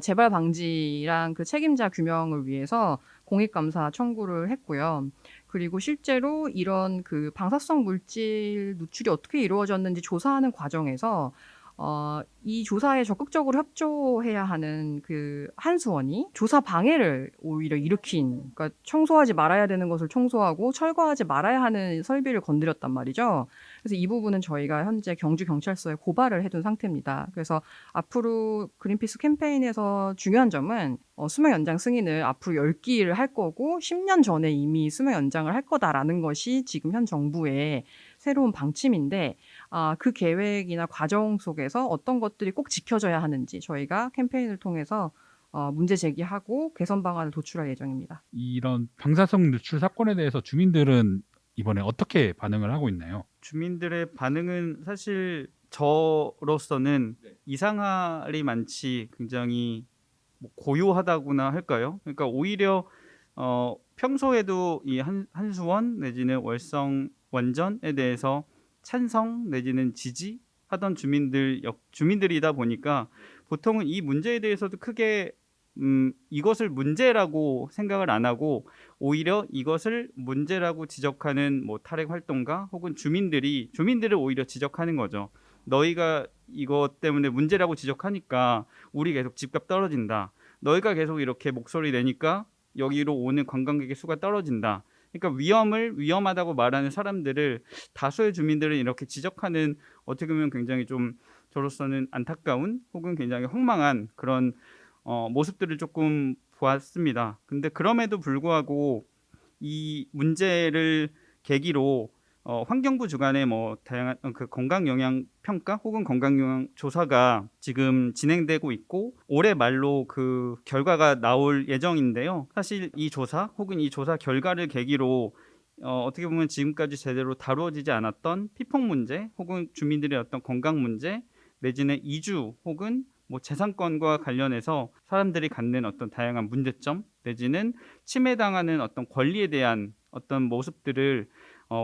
S5: 재발 방지랑 그 책임자 규명을 위해서 공익감사 청구를 했고요. 그리고 실제로 이런 그 방사성 물질 누출이 어떻게 이루어졌는지 조사하는 과정에서 이 조사에 적극적으로 협조해야 하는 그 한수원이 조사 방해를 오히려 일으킨, 그러니까 청소하지 말아야 되는 것을 청소하고 철거하지 말아야 하는 설비를 건드렸단 말이죠. 그래서 이 부분은 저희가 현재 경주경찰서에 고발을 해둔 상태입니다. 그래서 앞으로 그린피스 캠페인에서 중요한 점은 수명 연장 승인을 앞으로 10기를 할 거고 10년 전에 이미 수명 연장을 할 거다라는 것이 지금 현 정부의 새로운 방침인데, 그 계획이나 과정 속에서 어떤 것들이 꼭 지켜져야 하는지 저희가 캠페인을 통해서 문제 제기하고 개선 방안을 도출할 예정입니다.
S1: 이런 방사성 누출 사건에 대해서 주민들은 이번에 어떻게 반응을 하고 있나요?
S6: 주민들의 반응은 사실 저로서는 이상할이 많지 굉장히 뭐 고요하다고나 할까요? 그러니까 오히려 평소에도 이 한수원 내지는 월성 원전에 대해서 찬성 내지는 지지하던 주민들이다 보니까 보통은 이 문제에 대해서도 크게 이것을 문제라고 생각을 안 하고, 오히려 이것을 문제라고 지적하는 뭐 탈핵 활동가 혹은 주민들을 오히려 지적하는 거죠. 너희가 이것 때문에 문제라고 지적하니까 우리 계속 집값 떨어진다. 너희가 계속 이렇게 목소리 내니까 여기로 오는 관광객의 수가 떨어진다. 그러니까 위험하다고 말하는 사람들을, 다수의 주민들은 이렇게 지적하는, 어떻게 보면 굉장히 좀 저로서는 안타까운 혹은 굉장히 황망한 그런 모습들을 조금 보았습니다. 근데 그럼에도 불구하고 이 문제를 계기로 환경부 주관의 뭐 다양한 그 건강 영향 평가 혹은 건강 영향 조사가 지금 진행되고 있고, 올해 말로 그 결과가 나올 예정인데요. 사실 이 조사 혹은 이 조사 결과를 계기로 어떻게 보면 지금까지 제대로 다루어지지 않았던 피폭 문제 혹은 주민들의 어떤 건강 문제 내지는 이주 혹은 뭐 재산권과 관련해서 사람들이 갖는 어떤 다양한 문제점 내지는 침해당하는 어떤 권리에 대한 어떤 모습들을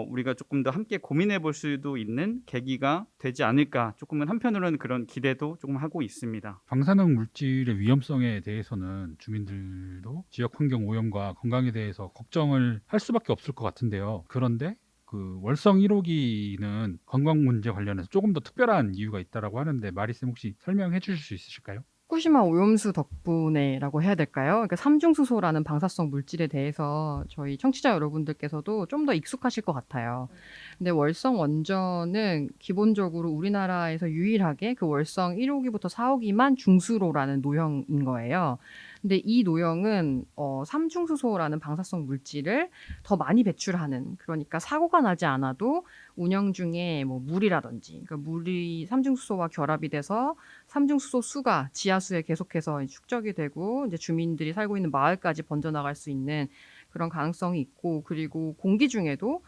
S6: 우리가 조금 더 함께 고민해 볼 수도 있는 계기가 되지 않을까, 조금은 한편으로는 그런 기대도 조금 하고 있습니다.
S1: 방사능 물질의 위험성에 대해서는 주민들도 지역 환경 오염과 건강에 대해서 걱정을 할 수밖에 없을 것 같은데요. 그런데 그 월성 1호기는 건강 문제 관련해서 조금 더 특별한 이유가 있다라고 하는데, 마리쌤 혹시 설명해 주실 수 있으실까요?
S5: 후쿠시마 오염수 덕분에라고 해야 될까요? 그러니까 삼중수소라는 방사성 물질에 대해서 저희 청취자 여러분들께서도 좀 더 익숙하실 것 같아요. 근데 월성 원전은 기본적으로 우리나라에서 유일하게 그 월성 1호기부터 4호기만 중수로라는 노형인 거예요. 근데 이 노형은 삼중수소라는 방사성 물질을 더 많이 배출하는, 그러니까 사고가 나지 않아도 운영 중에 뭐 물이라든지, 그러니까 물이 삼중수소와 결합이 돼서 삼중수소 수가 지하수에 계속해서 축적이 되고 이제 주민들이 살고 있는 마을까지 번져나갈 수 있는 그런 가능성이 있고, 그리고 공기 중에도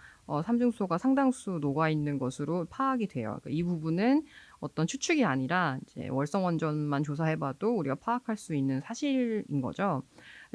S5: 삼중수소가 상당수 녹아 있는 것으로 파악이 돼요. 그러니까 이 부분은 어떤 추측이 아니라 이제 월성 원전만 조사해봐도 우리가 파악할 수 있는 사실인 거죠.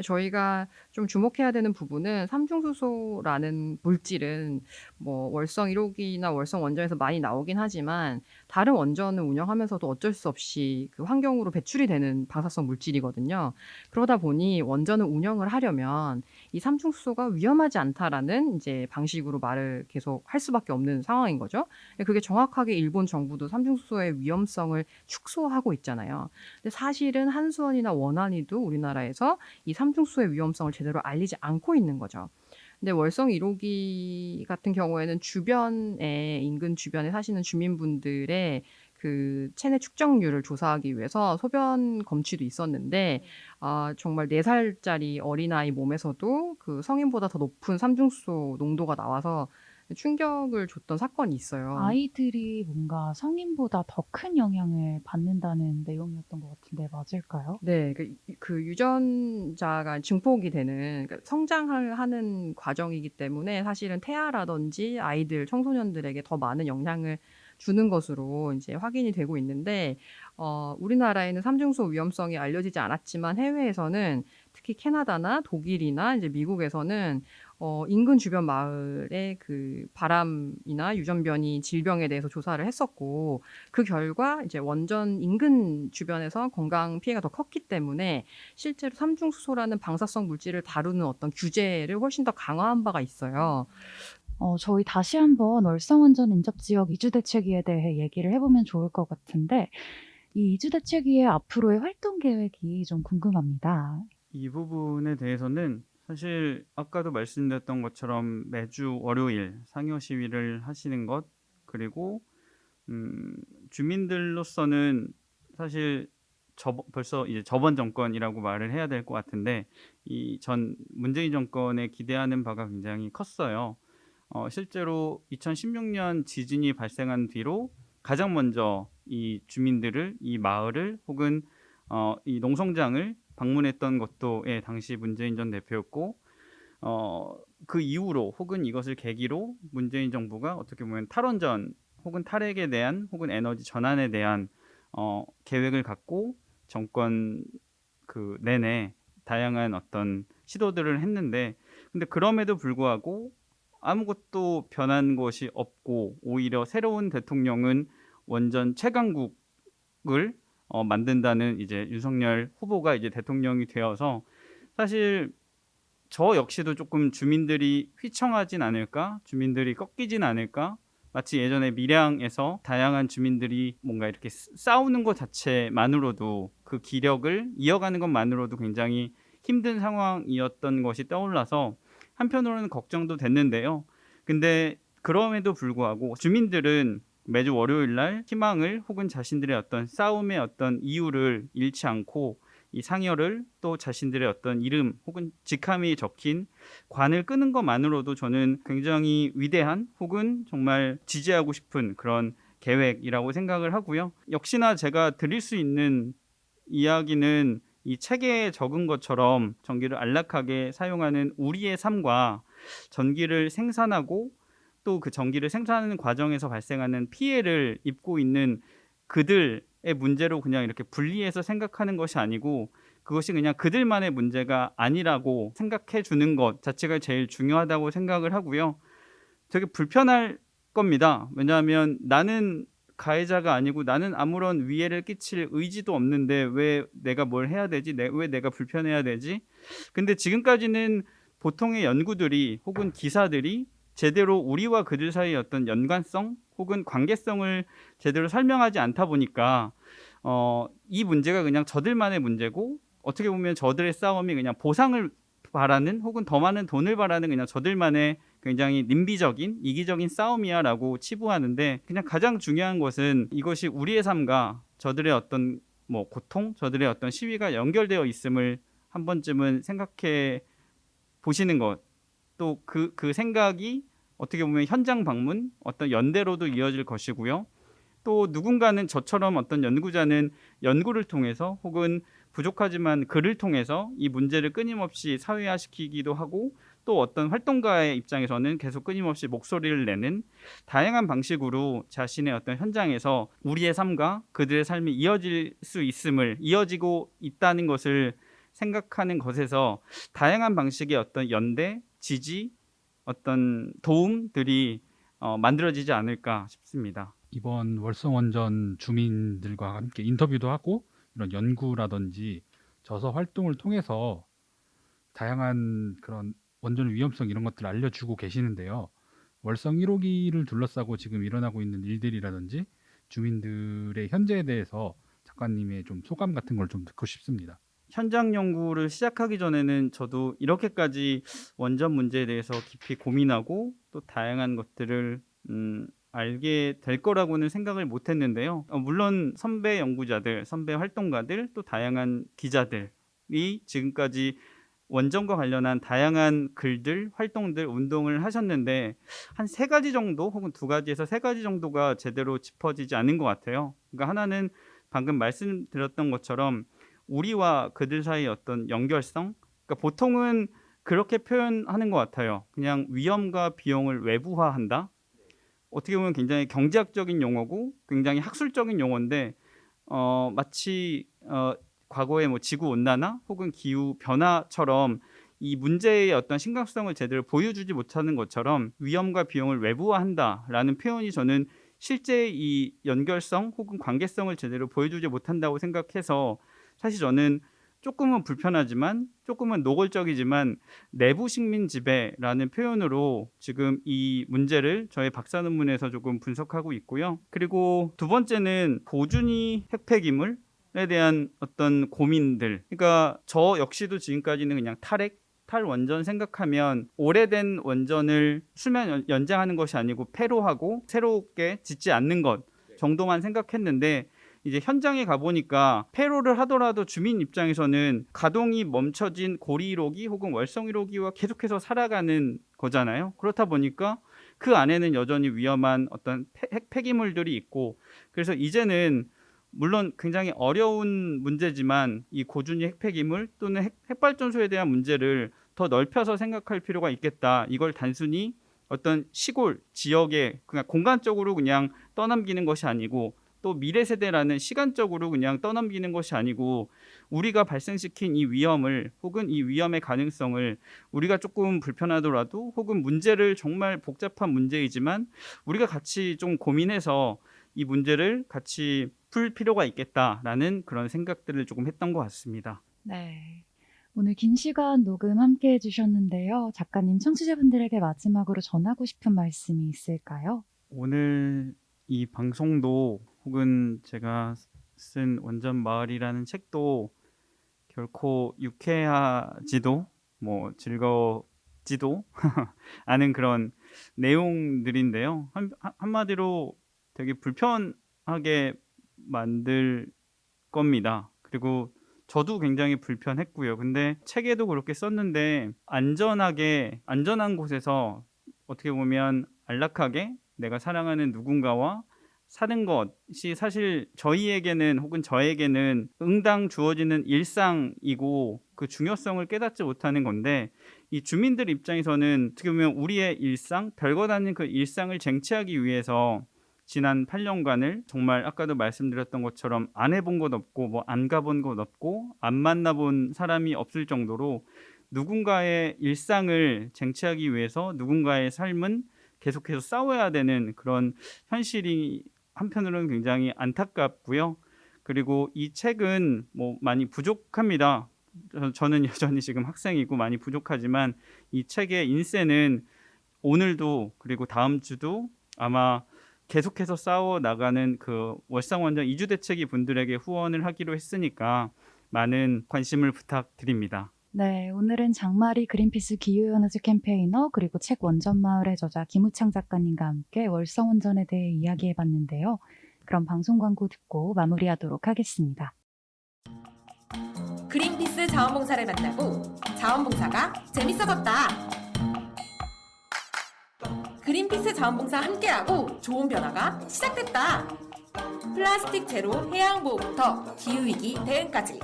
S5: 저희가 좀 주목해야 되는 부분은 삼중수소라는 물질은 뭐 월성 1호기나 월성 원전에서 많이 나오긴 하지만 다른 원전을 운영하면서도 어쩔 수 없이 그 환경으로 배출이 되는 방사성 물질이거든요. 그러다 보니 원전을 운영을 하려면 이 삼중수소가 위험하지 않다라는 이제 방식으로 말을 계속 할 수밖에 없는 상황인 거죠. 그게 정확하게 일본 정부도 삼중수소의 위험성을 축소하고 있잖아요. 근데 사실은 한수원이나 원안이도 우리나라에서 이 삼중수소의 위험성을 제대로 알리지 않고 있는 거죠. 근데 월성 1호기 같은 경우에는 주변에 인근 주변에 사시는 주민분들의 그 체내 축적률을 조사하기 위해서 소변 검취도 있었는데 정말 4살짜리 어린아이 몸에서도 그 성인보다 더 높은 삼중수소 농도가 나와서 충격을 줬던 사건이 있어요.
S3: 아이들이 뭔가 성인보다 더 큰 영향을 받는다는 내용이었던 것 같은데 맞을까요?
S5: 네. 그 유전자가 증폭이 되는 그러니까 성장을 하는 과정이기 때문에 사실은 태아라든지 아이들, 청소년들에게 더 많은 영향을 주는 것으로 이제 확인이 되고 있는데 우리나라에는 삼중수소 위험성이 알려지지 않았지만 해외에서는 특히 캐나다나 독일이나 이제 미국에서는 인근 주변 마을의 그 바람이나 유전변이 질병에 대해서 조사를 했었고 그 결과 이제 원전 인근 주변에서 건강 피해가 더 컸기 때문에 실제로 삼중수소라는 방사성 물질을 다루는 어떤 규제를 훨씬 더 강화한 바가 있어요.
S3: 저희 다시 한번 월성원전 인접지역 이주대책위에 대해 얘기를 해보면 좋을 것 같은데 이 이주대책위의 앞으로의 활동 계획이 좀 궁금합니다.
S6: 이 부분에 대해서는 사실 아까도 말씀드렸던 것처럼 매주 월요일 상여 시위를 하시는 것, 그리고 주민들로서는 사실 벌써 이제 저번 정권이라고 말을 해야 될 것 같은데 이 전 문재인 정권에 기대하는 바가 굉장히 컸어요. 실제로 2016년 지진이 발생한 뒤로 가장 먼저 이 주민들을, 이 마을을 혹은 이 농성장을 방문했던 것도 당시 문재인 전 대표였고 그 이후로 혹은 이것을 계기로 문재인 정부가 어떻게 보면 탈원전 혹은 탈핵에 대한 혹은 에너지 전환에 대한 계획을 갖고 정권 그 내내 다양한 어떤 시도들을 했는데 근데 그럼에도 불구하고 아무것도 변한 것이 없고 오히려 새로운 대통령은 원전 최강국을 만든다는 이제 윤석열 후보가 이제 대통령이 되어서 사실 저 역시도 조금 주민들이 휘청하진 않을까, 주민들이 꺾이진 않을까, 마치 예전에 밀양에서 다양한 주민들이 뭔가 이렇게 싸우는 것 자체만으로도 그 기력을 이어가는 것만으로도 굉장히 힘든 상황이었던 것이 떠올라서 한편으로는 걱정도 됐는데요. 근데 그럼에도 불구하고 주민들은 매주 월요일 날 희망을 혹은 자신들의 어떤 싸움의 어떤 이유를 잃지 않고 이 상여를 또 자신들의 어떤 이름 혹은 직함이 적힌 관을 끄는 것만으로도 저는 굉장히 위대한 혹은 정말 지지하고 싶은 그런 계획이라고 생각을 하고요. 역시나 제가 드릴 수 있는 이야기는 이 책에 적은 것처럼 전기를 안락하게 사용하는 우리의 삶과 전기를 생산하고 또 그 전기를 생산하는 과정에서 발생하는 피해를 입고 있는 그들의 문제로 그냥 이렇게 분리해서 생각하는 것이 아니고 그것이 그냥 그들만의 문제가 아니라고 생각해 주는 것 자체가 제일 중요하다고 생각을 하고요. 되게 불편할 겁니다. 왜냐하면 나는 가해자가 아니고 나는 아무런 위해를 끼칠 의지도 없는데 왜 내가 뭘 해야 되지? 왜 내가 불편해야 되지? 근데 지금까지는 보통의 연구들이 혹은 기사들이 제대로 우리와 그들 사이의 어떤 연관성 혹은 관계성을 제대로 설명하지 않다 보니까 이 문제가 그냥 저들만의 문제고 어떻게 보면 저들의 싸움이 그냥 보상을 바라는 혹은 더 많은 돈을 바라는 그냥 저들만의 굉장히 님비적인 이기적인 싸움이야라고 치부하는데 그냥 가장 중요한 것은 이것이 우리의 삶과 저들의 어떤 뭐 고통, 저들의 어떤 시위가 연결되어 있음을 한 번쯤은 생각해 보시는 것. 또 그 생각이 어떻게 보면 현장 방문, 어떤 연대로도 이어질 것이고요. 또 누군가는 저처럼 어떤 연구자는 연구를 통해서 혹은 부족하지만 글을 통해서 이 문제를 끊임없이 사회화시키기도 하고 또 어떤 활동가의 입장에서는 계속 끊임없이 목소리를 내는 다양한 방식으로 자신의 어떤 현장에서 우리의 삶과 그들의 삶이 이어지고 있다는 것을 생각하는 것에서 다양한 방식의 어떤 연대, 지지, 어떤 도움들이 만들어지지 않을까 싶습니다.
S1: 이번 월성원전 주민들과 함께 인터뷰도 하고 이런 연구라든지 저서 활동을 통해서 다양한 그런 원전의 위험성 이런 것들을 알려주고 계시는데요. 월성 1호기를 둘러싸고 지금 일어나고 있는 일들이라든지 주민들의 현재에 대해서 작가님의 좀 소감 같은 걸 좀 듣고 싶습니다.
S6: 현장 연구를 시작하기 전에는 저도 이렇게까지 원전 문제에 대해서 깊이 고민하고 또 다양한 것들을 알게 될 거라고는 생각을 못 했는데요. 물론 선배 연구자들, 선배 활동가들, 또 다양한 기자들이 지금까지 원전과 관련한 다양한 글들, 활동들, 운동을 하셨는데 한 3가지 정도 혹은 2가지에서 3가지 정도가 제대로 짚어지지 않은 것 같아요. 그러니까 하나는 방금 말씀드렸던 것처럼 우리와 그들 사이의 어떤 연결성, 그러니까 보통은 그렇게 표현하는 것 같아요. 그냥 위험과 비용을 외부화한다. 어떻게 보면 굉장히 경제학적인 용어고 굉장히 학술적인 용어인데 마치 과거의 뭐 지구 온난화 혹은 기후 변화처럼 이 문제의 어떤 심각성을 제대로 보여주지 못하는 것처럼 위험과 비용을 외부화한다라는 표현이 저는 실제 이 연결성 혹은 관계성을 제대로 보여주지 못한다고 생각해서 사실 저는 조금은 불편하지만 조금은 노골적이지만 내부 식민 지배라는 표현으로 지금 이 문제를 저의 박사 논문에서 조금 분석하고 있고요. 그리고 2번째는 보준위 핵폐기물에 대한 어떤 고민들. 그러니까 저 역시도 지금까지는 그냥 탈원전 생각하면 오래된 원전을 수명 연장하는 것이 아니고 폐로하고 새롭게 짓지 않는 것 정도만 생각했는데 이제 현장에 가보니까 폐로를 하더라도 주민 입장에서는 가동이 멈춰진 고리 1호기 혹은 월성 1호기와 계속해서 살아가는 거잖아요. 그렇다 보니까 그 안에는 여전히 위험한 어떤 핵 폐기물들이 있고 그래서 이제는 물론 굉장히 어려운 문제지만 이 고준위 핵폐기물 또는 핵발전소에 대한 문제를 더 넓혀서 생각할 필요가 있겠다. 이걸 단순히 어떤 시골 지역에 그냥 공간적으로 그냥 떠넘기는 것이 아니고 또 미래 세대라는 시간적으로 그냥 떠넘기는 것이 아니고 우리가 발생시킨 이 위험을 혹은 이 위험의 가능성을 우리가 조금 불편하더라도 혹은 문제를 정말 복잡한 문제이지만 우리가 같이 좀 고민해서 이 문제를 같이 풀 필요가 있겠다라는 그런 생각들을 조금 했던 것 같습니다.
S3: 네. 오늘 긴 시간 녹음 함께 해주셨는데요. 작가님, 청취자분들에게 마지막으로 전하고 싶은 말씀이 있을까요?
S6: 오늘 이 방송도 혹은 제가 쓴 원전 마을이라는 책도 결코 유쾌하지도 뭐 즐겁지도 않은 그런 내용들인데요. 한마디로 되게 불편하게 만들 겁니다. 그리고 저도 굉장히 불편했고요. 근데 책에도 그렇게 썼는데 안전한 곳에서 어떻게 보면 안락하게 내가 사랑하는 누군가와 사는 것이 사실 저희에게는 혹은 저에게는 응당 주어지는 일상이고 그 중요성을 깨닫지 못하는 건데 이 주민들 입장에서는 어떻게 보면 우리의 일상, 별것 아닌 그 일상을 쟁취하기 위해서 지난 8년간을 정말 아까도 말씀드렸던 것처럼 안 해본 것 없고 뭐 안 가본 것 없고 안 만나본 사람이 없을 정도로 누군가의 일상을 쟁취하기 위해서 누군가의 삶은 계속해서 싸워야 되는 그런 현실이 한편으로는 굉장히 안타깝고요. 그리고 이 책은 뭐 많이 부족합니다. 저는 여전히 지금 학생이고 많이 부족하지만 이 책의 인쇄는 오늘도 그리고 다음 주도 아마 계속해서 싸워 나가는 그 월상원전 이주대책위 분들에게 후원을 하기로 했으니까 많은 관심을 부탁드립니다.
S3: 네, 오늘은 장마리 그린피스 기후에너지 캠페이너 그리고 책 원전마을의 저자 김우창 작가님과 함께 월성원전에 대해 이야기해봤는데요. 그럼 방송 광고 듣고 마무리하도록 하겠습니다.
S7: 그린피스 자원봉사를 만나고 자원봉사가 재밌어졌다. 그린피스 자원봉사 함께하고 좋은 변화가 시작됐다. 플라스틱 제로 해양보호부터 기후위기 대응까지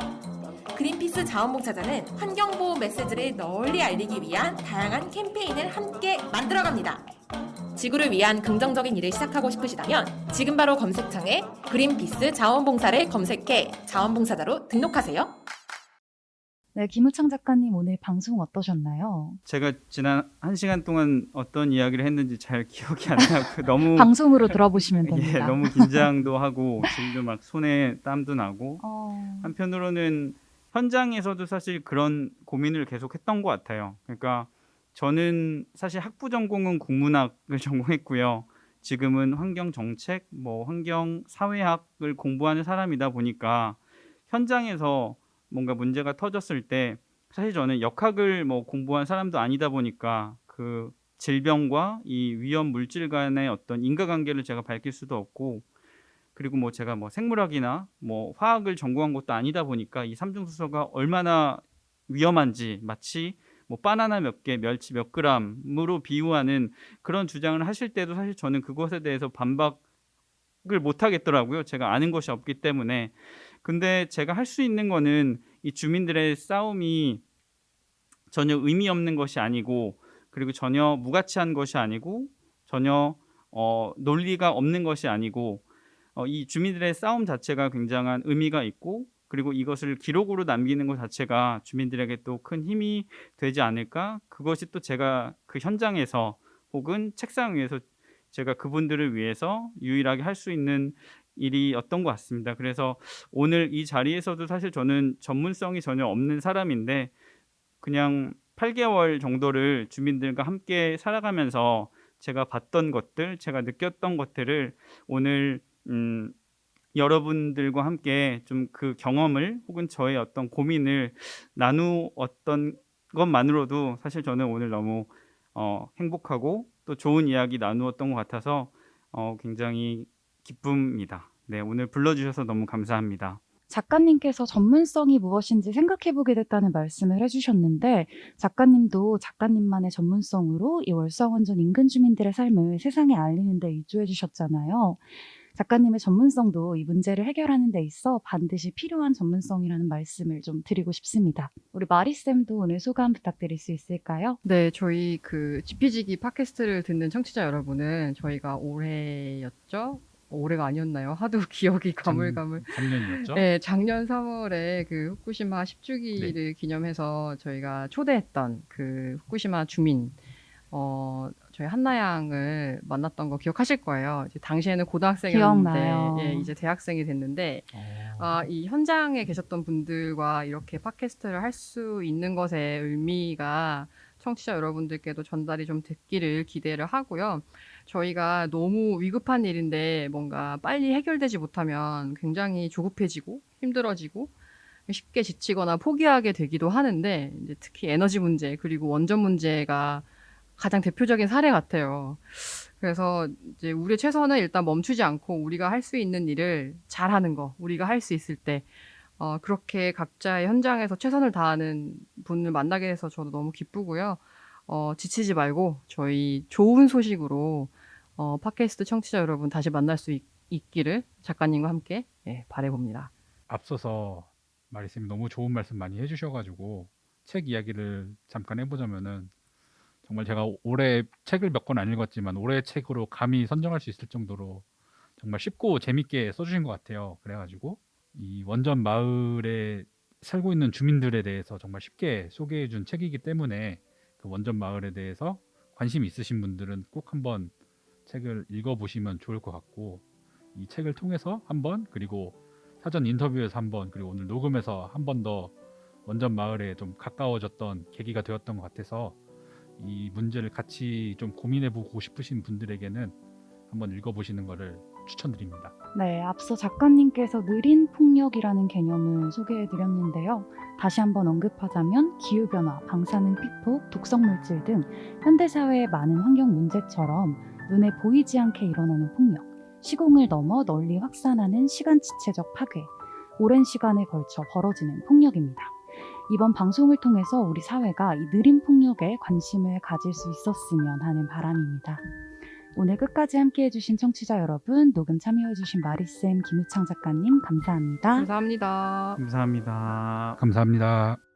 S7: 그린피스 자원봉사자는 환경보호 메시지를 널리 알리기 위한 다양한 캠페인을 함께 만들어갑니다. 지구를 위한 긍정적인 일을 시작하고 싶으시다면 지금 바로 검색창에 그린피스 자원봉사를 검색해 자원봉사자로 등록하세요.
S3: 네, 김우창 작가님 오늘 방송 어떠셨나요?
S6: 제가 지난 1시간 동안 어떤 이야기를 했는지 잘 기억이 안 나고 너무
S3: 방송으로 들어보시면
S6: 예,
S3: 됩니다.
S6: 너무 긴장도 하고 지금도 막 손에 땀도 나고
S3: 어,
S6: 한편으로는 현장에서도 사실 그런 고민을 계속 했던 것 같아요. 그러니까 저는 사실 학부 전공은 국문학을 전공했고요. 지금은 환경정책, 환경사회학을 공부하는 사람이다 보니까 현장에서 뭔가 문제가 터졌을 때 사실 저는 역학을 공부한 사람도 아니다 보니까 그 질병과 이 위험 물질 간의 어떤 인과관계를 제가 밝힐 수도 없고, 그리고 제가 생물학이나 화학을 전공한 것도 아니다 보니까 이 삼중수소가 얼마나 위험한지 마치 바나나 몇 개, 멸치 몇 그램으로 비유하는 그런 주장을 하실 때도 사실 저는 그것에 대해서 반박을 못 하겠더라고요. 제가 아는 것이 없기 때문에. 근데 제가 할 수 있는 거는 이 주민들의 싸움이 전혀 의미 없는 것이 아니고, 그리고 전혀 무가치한 것이 아니고, 전혀 논리가 없는 것이 아니고, 이 주민들의 싸움 자체가 굉장한 의미가 있고, 그리고 이것을 기록으로 남기는 것 자체가 주민들에게 또 큰 힘이 되지 않을까? 그것이 또 제가 그 현장에서 혹은 책상 위에서 제가 그분들을 위해서 유일하게 할 수 있는 일이었던 것 같습니다. 그래서 오늘 이 자리에서도 사실 저는 전문성이 전혀 없는 사람인데 그냥 8개월 정도를 주민들과 함께 살아가면서 제가 봤던 것들, 제가 느꼈던 것들을 오늘 여러분들과 함께 좀 그 경험을 혹은 저의 어떤 고민을 나누었던 것만으로도 사실 저는 오늘 너무 행복하고 또 좋은 이야기 나누었던 것 같아서 굉장히 기쁩니다. 네, 오늘 불러주셔서 너무 감사합니다.
S3: 작가님께서 전문성이 무엇인지 생각해보게 됐다는 말씀을 해주셨는데 작가님도 작가님만의 전문성으로 이 월성원전 인근 주민들의 삶을 세상에 알리는 데 일조해 주셨잖아요. 작가님의 전문성도 이 문제를 해결하는 데 있어 반드시 필요한 전문성이라는 말씀을 좀 드리고 싶습니다. 우리 마리쌤도 오늘 소감 부탁드릴 수 있을까요?
S5: 네, 저희 그 지피지기 팟캐스트를 듣는 청취자 여러분은 저희가 올해였죠? 올해가 아니었나요? 하도 기억이 가물가물.
S1: 작년이었죠?
S5: 네, 작년 3월에 그 후쿠시마 10주기를 기념해서 저희가 초대했던 그 후쿠시마 주민, 저희 한나양을 만났던 거 기억하실 거예요. 이제 당시에는 고등학생이었는데,
S3: 기억나요.
S5: 예, 이제 대학생이 됐는데, 이 현장에 계셨던 분들과 이렇게 팟캐스트를 할 수 있는 것의 의미가 청취자 여러분들께도 전달이 좀 됐기를 기대를 하고요. 저희가 너무 위급한 일인데 뭔가 빨리 해결되지 못하면 굉장히 조급해지고 힘들어지고 쉽게 지치거나 포기하게 되기도 하는데 이제 특히 에너지 문제 그리고 원전 문제가 가장 대표적인 사례 같아요. 그래서 이제 우리의 최선은 일단 멈추지 않고 우리가 할 수 있는 일을 잘하는 거, 우리가 할 수 있을 때 그렇게 각자의 현장에서 최선을 다하는 분을 만나게 돼서 저도 너무 기쁘고요. 지치지 말고 저희 좋은 소식으로 팟캐스트 청취자 여러분 다시 만날 수 있기를 작가님과 함께 바라봅니다.
S1: 앞서서 마리쌤이 너무 좋은 말씀 많이 해주셔가지고 책 이야기를 잠깐 해보자면은 정말 제가 올해 책을 몇 권 안 읽었지만 올해 책으로 감히 선정할 수 있을 정도로 정말 쉽고 재밌게 써주신 것 같아요. 그래가지고 이 원전 마을에 살고 있는 주민들에 대해서 정말 쉽게 소개해준 책이기 때문에 그 원전 마을에 대해서 관심 있으신 분들은 꼭 한번 책을 읽어보시면 좋을 것 같고 이 책을 통해서 한번 그리고 사전 인터뷰에서 한번 그리고 오늘 녹음에서 한 번 더 원전 마을에 좀 가까워졌던 계기가 되었던 것 같아서 이 문제를 같이 좀 고민해보고 싶으신 분들에게는 한번 읽어보시는 것을 추천드립니다.
S3: 네, 앞서 작가님께서 느린 폭력이라는 개념을 소개해드렸는데요. 다시 한번 언급하자면 기후변화, 방사능 피폭, 독성물질 등 현대사회의 많은 환경 문제처럼 눈에 보이지 않게 일어나는 폭력, 시공을 넘어 널리 확산하는 시간지체적 파괴, 오랜 시간에 걸쳐 벌어지는 폭력입니다. 이번 방송을 통해서 우리 사회가 이 느린 폭력에 관심을 가질 수 있었으면 하는 바람입니다. 오늘 끝까지 함께해주신 청취자 여러분, 녹음 참여해주신 마리쌤, 김우창 작가님 감사합니다.
S5: 감사합니다.
S6: 감사합니다.
S1: 감사합니다.